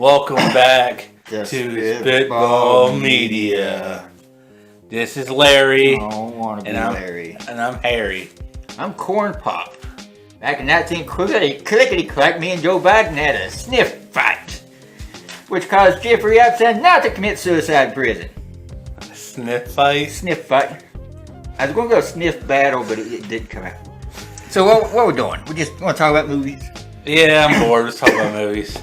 Welcome back to Spitball Spitball Media. This is Larry. I don't want to be Larry. And I'm Harry. I'm Corn Pop. Back in 19 clickety-clack, me and Joe Biden had a sniff fight, which caused Jeffrey Epstein not to commit suicide in prison. A sniff fight? Sniff fight. I was going to go sniff battle, but it didn't come out. So what we doing? We just want to talk about movies? Yeah, I'm bored. Let's talk about movies.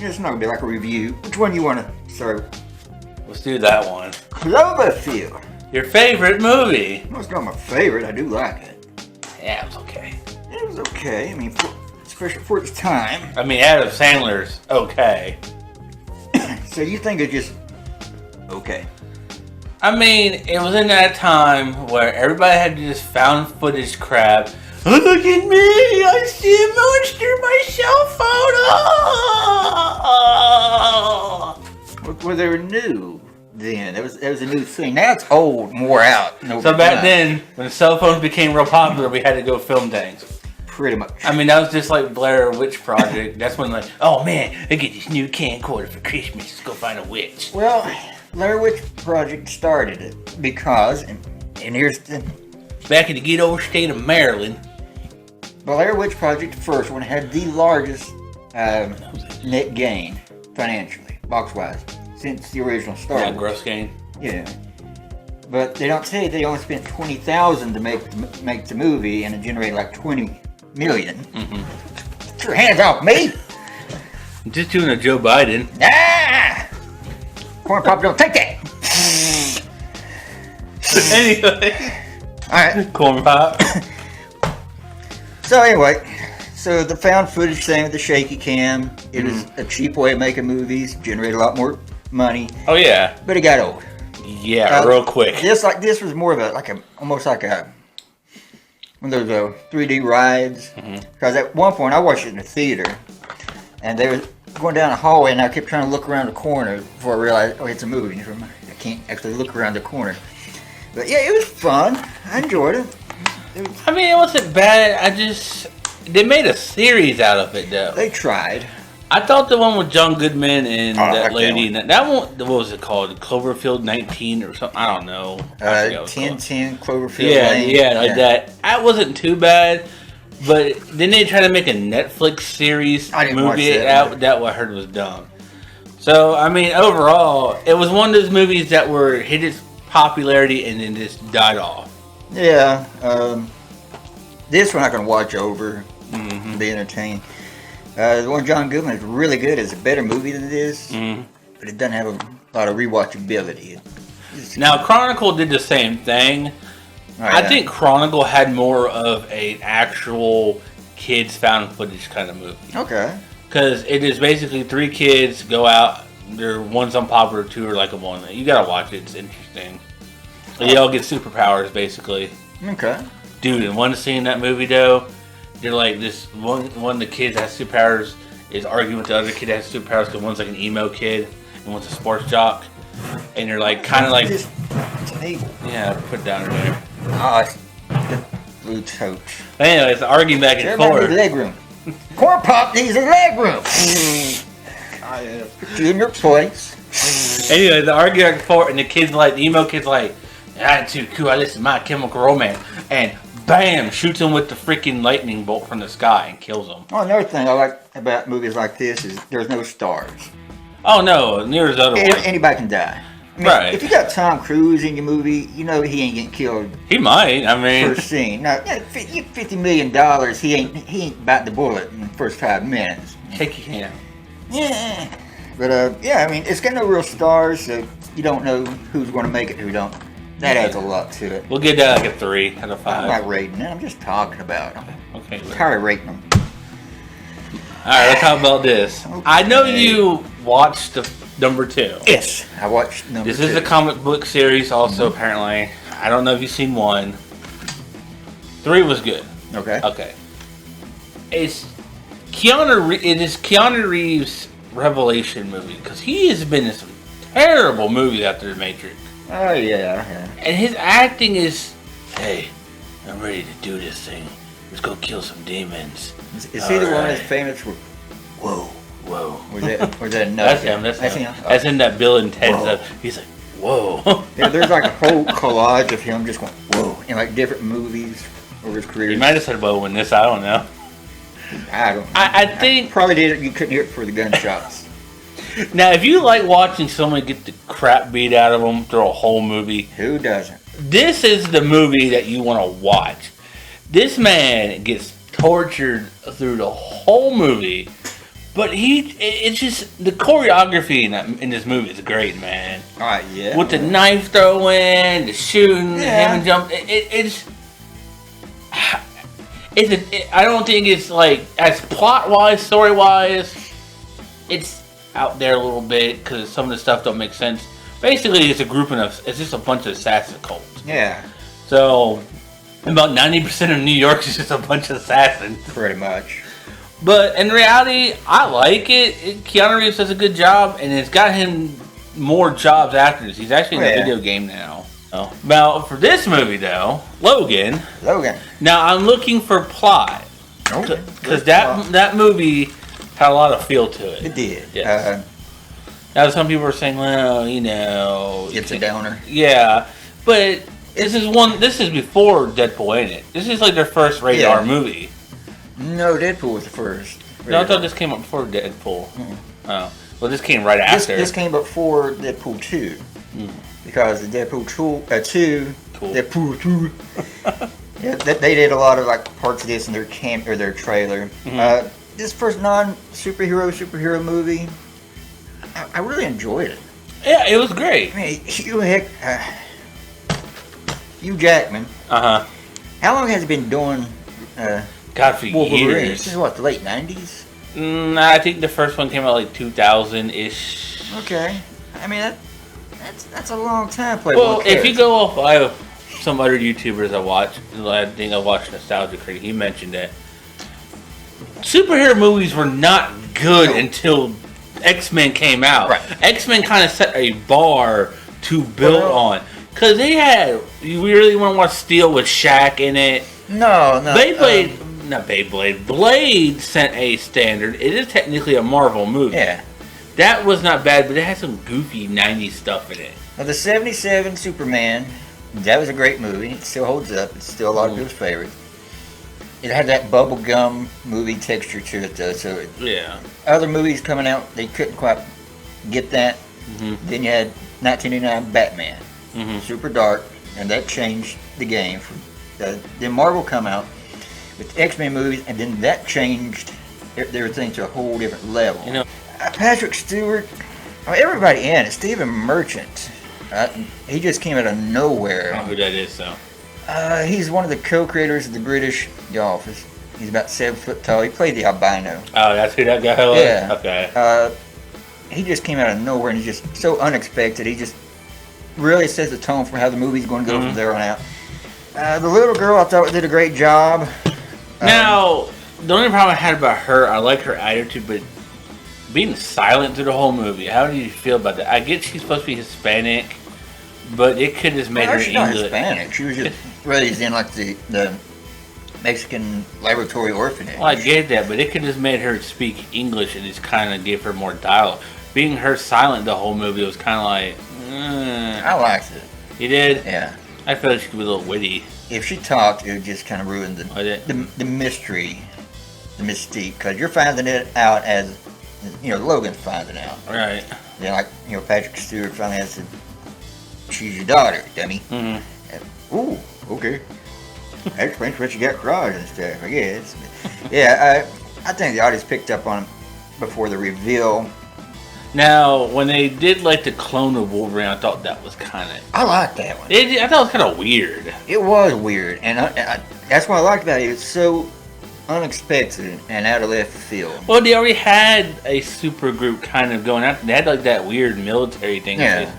It's not going to be like a review. Which one do you want to start? Let's do that one. Cloverfield. Your favorite movie? Well, it's not my favorite. I do like it. Yeah, it was okay. It was okay. I mean, especially for its time. I mean, Adam Sandler's okay. So you think it's just okay? I mean, it was in that time where everybody had to just found footage crap. Oh, look at me! I see a monster in my cell phone! Oh! Well, they were new then. It was a new thing. Now it's old, more out. So back then, when cell phones became real popular, we had to go film things. Pretty much. I mean, that was just like Blair Witch Project. That's when like, oh man, I get this new camcorder for Christmas. Let's go find a witch. Well, Blair Witch Project started it because, and here's the... Back in the good old state of Maryland. Blair Witch Project, the first one, had the largest net gain financially, box-wise, since the original Star Wars. Gross gain. Yeah. But they don't say they only spent $20,000 to make the movie, and it generated like $20 million. Mm-hmm. Get your hands off me! I'm just doing a Joe Biden. Ah! Corn Pop, don't take that! Anyway. Alright. Corn Pop. So anyway, the found footage thing with the shaky cam, it was a cheap way of making movies, generated a lot more money. Oh yeah. But it got old. Yeah, real quick. This was more of almost like one of those 3D rides. Because at one point I watched it in the theater, and they were going down a hallway, and I kept trying to look around the corner before I realized, oh, it's a movie. I can't actually look around the corner. But yeah, it was fun. I enjoyed it. I mean, it wasn't bad. They made a series out of it, though. They tried. I thought the one with John Goodman and that lady, that one, what was it called? Cloverfield 19 or something? I don't know. 1010 Cloverfield Lane. Yeah, like that. That wasn't too bad. But then they tried to make a Netflix series movie out. That what I heard was dumb. So, I mean, overall, it was one of those movies that hit its popularity and then just died off. Yeah, this one I can watch over and be entertained. The one John Goodman is really good. It's a better movie than this, but it doesn't have a lot of rewatchability. Now, Chronicle did the same thing. I think Chronicle had more of an actual kids found footage kind of movie. Okay. Because it is basically 3 kids go out. One's unpopular, 2 are like a one. You gotta watch it. It's interesting. They all get superpowers, basically. Okay. Dude, in one scene in that movie, though, they're like this one of the kids that has superpowers is arguing with the other kid that has superpowers because one's like an emo kid and one's a sports jock. And they're like, kind of like... This table. Yeah, put it down there. Oh, it's the blue tote. Anyways, they're arguing back and forth. Everybody needs leg room. Corn Pop needs a leg room. Put you in your place. Anyway, they're arguing back and forth, and the emo kid's like, I'm too cool, I listen to My Chemical Romance. And bam, shoots him with the freaking lightning bolt from the sky and kills him. Well, another thing I like about movies like this is there's no stars. Oh no, there's other ones. Anybody can die. I mean, right. If you got Tom Cruise in your movie, you know he ain't getting killed. He might. I mean, first scene. Now, $50 million. He ain't bite the bullet in the first 5 minutes. Heck, he can. Yeah. But yeah, I mean, it's got no real stars, so you don't know who's going to make it, who don't. That adds a lot to it. We'll give that like a 3 out of 5. I'm not rating it. I'm just talking about it. Okay. I'm tired of rating them. All right, let's talk about this. Okay. I know you watched number 2. Yes, I watched number 2. This is a comic book series, also apparently. I don't know if you've seen 1. 3 was good. Okay. Okay. It is Keanu Reeves' revelation movie because he has been in some terrible movies after The Matrix. Oh yeah. And his acting is, hey, I'm ready to do this thing. Let's go kill some demons. Is he the one that's famous for, whoa, whoa. Was that enough? That's him. That's him. That's in that Bill and Ted stuff. He's like, whoa. Yeah, there's like a whole collage of him just going, whoa, in like different movies over his career. He might have said whoa in this. I don't know. I don't know. I think... Probably did. You couldn't hear it for the gunshots. Now, if you like watching someone get the crap beat out of them through a whole movie... Who doesn't? This is the movie that you want to watch. This man gets tortured through the whole movie, but it's just the choreography in this movie is great, man. All right, yeah. With the knife throwing, the shooting, him and jump, I don't think it's like as plot wise, story wise, it's out there a little bit because some of the stuff don't make sense. Basically, it's just a bunch of assassin cults. Yeah. So, about 90% of New York is just a bunch of assassins. Pretty much. But in reality, I like it. Keanu Reeves does a good job, and it's got him more jobs after this. He's actually in a video game now. Oh. Now, for this movie, though, Logan. Now, I'm looking for plot. Because that movie had a lot of feel to it. It did. Yes. Now, some people are saying, well, it's a downer. Yeah, but this is before Deadpool, ain't it? This is like their first rated R movie. No, Deadpool was the first. No, I thought this came up before Deadpool. Oh, well, this came right after. This came before Deadpool 2. Because the Deadpool 2, Deadpool 2, yeah, they did a lot of like parts of this in their their trailer. This first superhero movie, I really enjoyed it. Yeah, it was great. I mean, Hugh Jackman. How long has he been doing? God, for years. This is what, the late 90s? I think the first one came out like 2000-ish. Okay, I mean that's a long time. Well, if you go off, I have some other YouTubers I watch. I think I watched Nostalgia Critic. He mentioned that superhero movies were not good until X-Men came out. Right. X-Men kind of set a bar to build on. Because you really want to watch Steel with Shaq in it. No. Blade set a standard. It is technically a Marvel movie. Yeah. That was not bad, but it had some goofy 90s stuff in it. Well, the 77 Superman, that was a great movie. It still holds up. It's still a lot of people's favorites. It had that bubblegum movie texture to it, though. So other movies coming out, they couldn't quite get that. Then you had 1989 Batman, super dark, and that changed the game. Then Marvel come out with X-Men movies, and then that changed everything to a whole different level. Patrick Stewart, everybody in it. Stephen Merchant, he just came out of nowhere. I don't know who that is, though. He's one of the co-creators of the British The Office. He's about 7 foot tall. He played the albino. Oh, that's who that guy was? Yeah. Okay. He just came out of nowhere, and he's just so unexpected. He just really sets the tone for how the movie's going to go from there on out. The little girl, I thought, did a great job. Now, the only problem I had about her, I like her attitude, but being silent through the whole movie, how do you feel about that? I get she's supposed to be Hispanic, but it could have made her English. Not Hispanic. She was just raised in like the Mexican laboratory orphanage. Well, I get that, but it could have made her speak English and just kind of give her more dialogue. Being her silent the whole movie was kind of like, I liked it. You did? Yeah. I felt like she could be a little witty. If she talked, it would just kind of ruin the mystery, the mystique, because you're finding it out as, Logan's finding out. Right. Then, Patrick Stewart finally has to, she's your daughter, dummy. Ooh, okay. That explains what you got crowds and stuff, I guess. Yeah, I think the audience picked up on it before the reveal. Now, when they did the clone of Wolverine, I thought that was kind of... I liked that one. I thought it was kind of weird. It was weird, and that's what I liked about it. It was so unexpected and out of left field. Well, they already had a super group kind of going out. They had that weird military thing. Yeah.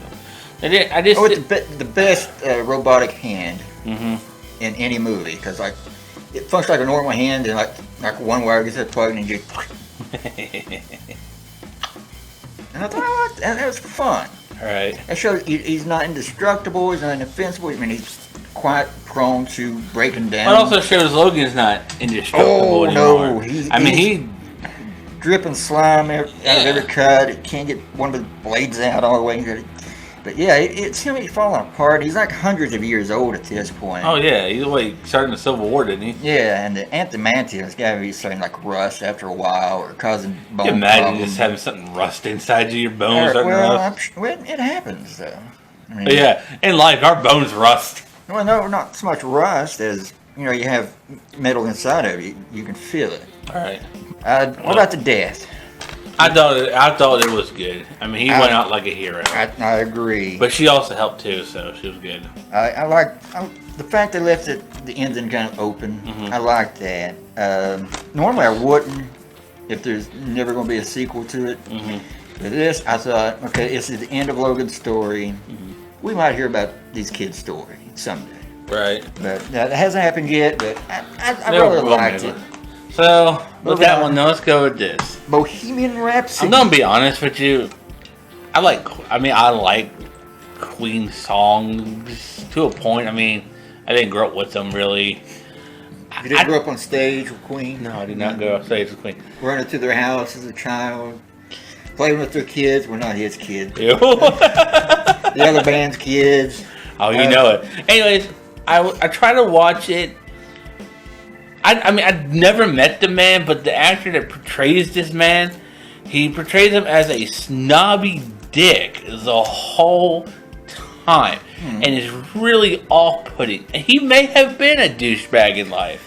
The best robotic hand in any movie, because it functions like a normal hand, and like one wire gets plugged and you just. And I thought I liked that. That was fun. All right. That shows he's not indestructible. He's not indefensible. I mean, he's quite prone to breaking down. It also shows Logan's not indestructible anymore. No, he dripping slime out of every cut. It can't get one of the blades out all the way. But yeah, it's him. He's falling apart. He's like hundreds of years old at this point. Oh yeah, he's like starting the Civil War, didn't he? Yeah, and the adamantium's got to be starting like rust after a while, or causing bone Can you imagine problems. just having something rust inside of your bones starting to rust? Well, it happens though. I mean, Yeah, in life, our bones rust. Well, no, not so much rust as you have metal inside of you. You can feel it. All right. What about the death? I thought it was good. I mean, he went out like a hero. I agree. But she also helped too, so she was good. I like the fact they left the ending kind of open. Mm-hmm. I like that. Normally, I wouldn't if there's never going to be a sequel to it. Mm-hmm. But this, I thought, okay, this is the end of Logan's story. Mm-hmm. We might hear about these kids' story someday. Right. But that hasn't happened yet. But I really liked it. So, with that one, though, let's go with this. Bohemian Rhapsody. I'm gonna be honest with you. I like Queen songs to a point. I mean, I didn't grow up with them really. You didn't grow up on stage with Queen? No, I did not grow up on stage with Queen. Running to their house as a child, playing with their kids. We're not his kids. Ew. The other band's kids. Oh, you know it. Anyways, I try to watch it. I mean, I've never met the man, but the actor that portrays this man, he portrays him as a snobby dick the whole time. And it's really off-putting. And he may have been a douchebag in life,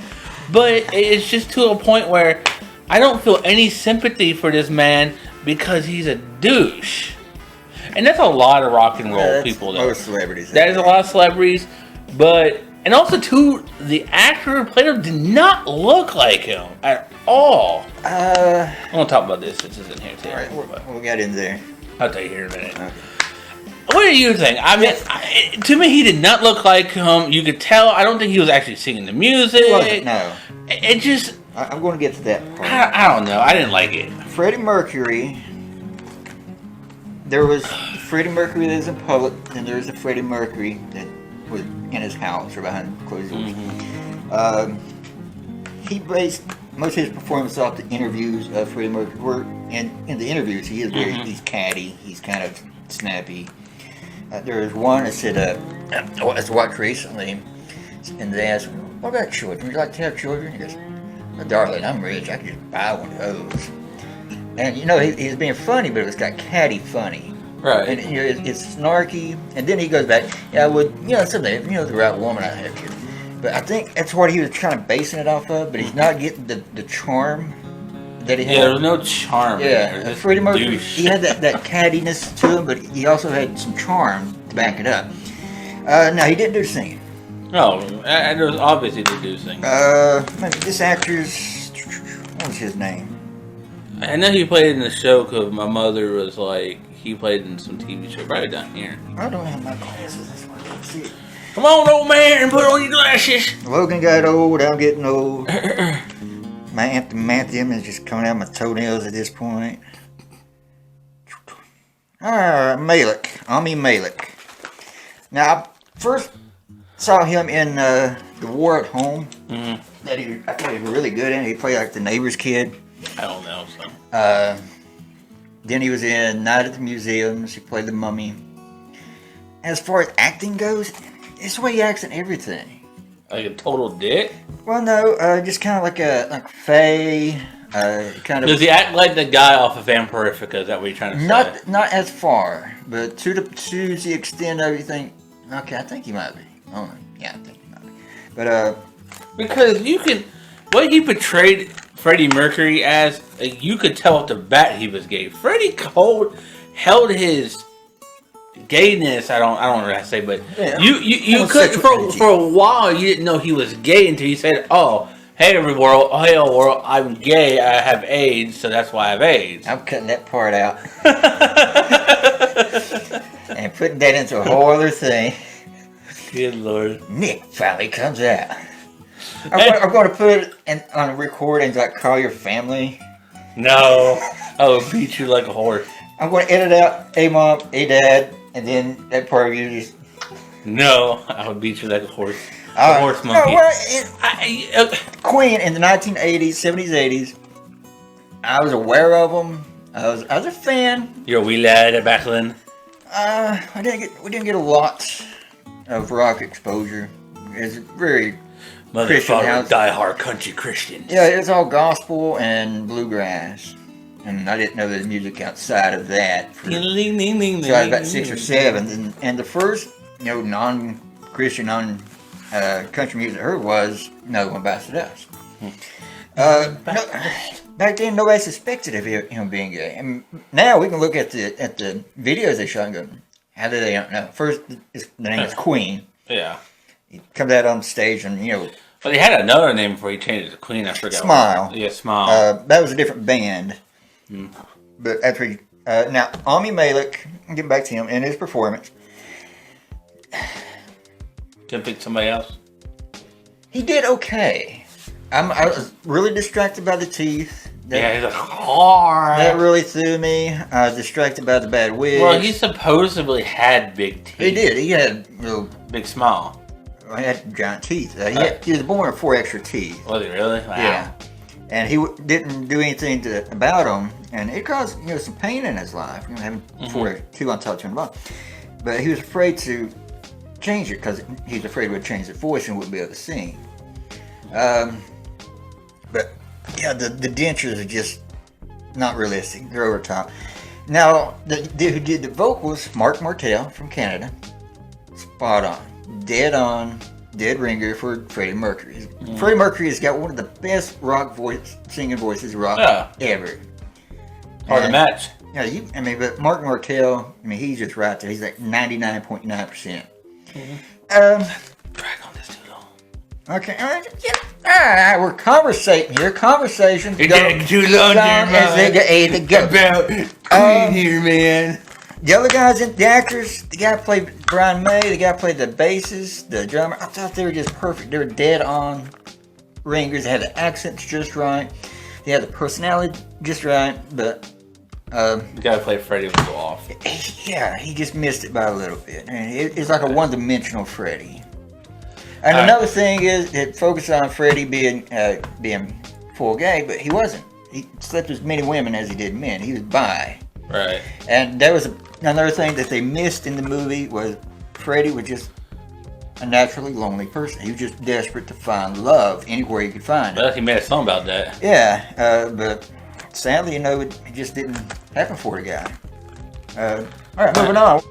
but it's just to a point where I don't feel any sympathy for this man because he's a douche. And that's a lot of rock and roll people. Most celebrities. That is a lot of celebrities, but... And also, too, the actor who played him did not look like him at all. I'm going to talk about this since it's in here, too. All right, we'll get in there. I'll tell you here in a minute. Okay. What do you think? I mean, to me, he did not look like him. You could tell. I don't think he was actually singing the music. He wasn't, no. It just... I'm going to get to that part. I don't know. I didn't like it. Freddie Mercury... There was Freddie Mercury that was in public, and there was a Freddie Mercury that was in his house or behind closed doors. He based most of his performance off the interviews of Freddie Mercury. In the interviews, he is very he's catty, he's kind of snappy. There was one that said, I watched recently, and they asked, "What about children? Would you like to have children?" He goes, "Well, darling, I'm rich. I can just buy one of those." And he was being funny, but it was got catty funny. Right. And it's snarky, and then he goes back. Yeah, I would, someday, the right woman, I'd have kids. But I think that's what he was kind of basing it off of. But he's not getting the charm that he had. Yeah, there was no charm. Yeah, Freddie Mercury, he had that cattiness to him, but he also had some charm to back it up. No, he didn't do singing. No, and there was obviously to do singing. This actor's, what was his name? I know he played in the show because my mother was like, he played in some TV show right down here. I don't have my glasses. That's why I can't see it. Come on, old man, put on your glasses. Logan got old. I'm getting old. My adamantium is just coming out of my toenails at this point. Malik. Ami Malik. Now, I first saw him in The War at Home. I thought he was really good in it. He played like the neighbor's kid. I don't know, so. Then he was in Night at the Museums. He played the mummy. As far as acting goes, it's the way he acts in everything. Like a total dick? Well, no, just kind of like Faye. Kind of. Does he act like the guy off of Vampirifica? Is that what you're trying to say? Not as far, but to the extent of you think, okay, I think he might be. Oh, yeah, I think he might be. But because you can, what he portrayed Freddie Mercury as, you could tell off the bat he was gay. Freddie held his gayness. I don't know what to say, but yeah, you could for a while you didn't know he was gay until you said, "Oh, hey world, I'm gay. I have AIDS, so that's why I have AIDS." I'm cutting that part out and putting that into a whole other thing. Good Lord. Nick finally comes out. I'm going to put it on a recording like call your family. No, I will beat you like a horse. I'm going to edit out a mom, a dad, and then that part of you just. No, I would beat you like a horse. Horse monkey. No, Queen in the 1980s, 70s, 80s. I was aware of them. I was a fan. You're a wee lad back then. We didn't get a lot of rock exposure. It's very Christian house. Die-hard country Christians. Yeah, it's all gospel and bluegrass. And I didn't know the music outside of that. So I was about 6 or 7. And the first, non-Christian, country music I heard was No One Bites the Dust. Back then, nobody suspected of him being gay. And now we can look at the videos they shot and go, how did they not know? First, the name is Queen. Yeah. He comes out on stage and, But he had another name before he changed it to Queen. I forgot. Smile. Yeah, Smile. That was a different band. But after now, Ami Malek, getting back to him and his performance. Couldn't pick somebody else? He did okay. I was really distracted by the teeth. He's like, hard. That really threw me. I was distracted by the bad wig. Well, he supposedly had big teeth. He did. He had big smile. He had giant teeth. He was born with 4 extra teeth. Was he really? Wow. Yeah. And he didn't do anything about them, and it caused some pain in his life. Having 2 on top, 2 on the bottom. But he was afraid to change it because he's afraid it would change the voice and wouldn't be able to sing. But yeah, the dentures are just not realistic. They're over top. Now, the dude who did the vocals, Mark Martel from Canada, spot on, dead ringer for Freddie Mercury. Freddie Mercury has got one of the best singing voices ever. Hard to match. Yeah, but Mark Martel, he's just right there. He's like 99.9%. Drag on this too long. Okay, all right, we're conversating here. Conversations You're getting too long as they go. About Queen here, man. The other guys, the actors, the guy played Brian May, the guy played the bassist, the drummer. I thought they were just perfect. They were dead on ringers. They had the accents just right. They had the personality just right. But the guy who played Freddie was so off. Yeah, he just missed it by a little bit. It's like a one-dimensional Freddie. And another thing is, it focused on Freddie being full gay, but he wasn't. He slept with as many women as he did men. He was bi. Right. And there was another thing that they missed in the movie was Freddie was just a naturally lonely person. He was just desperate to find love anywhere he could find it. Well, he made a song about that. Yeah, but sadly, it just didn't happen for the guy. All right, moving on.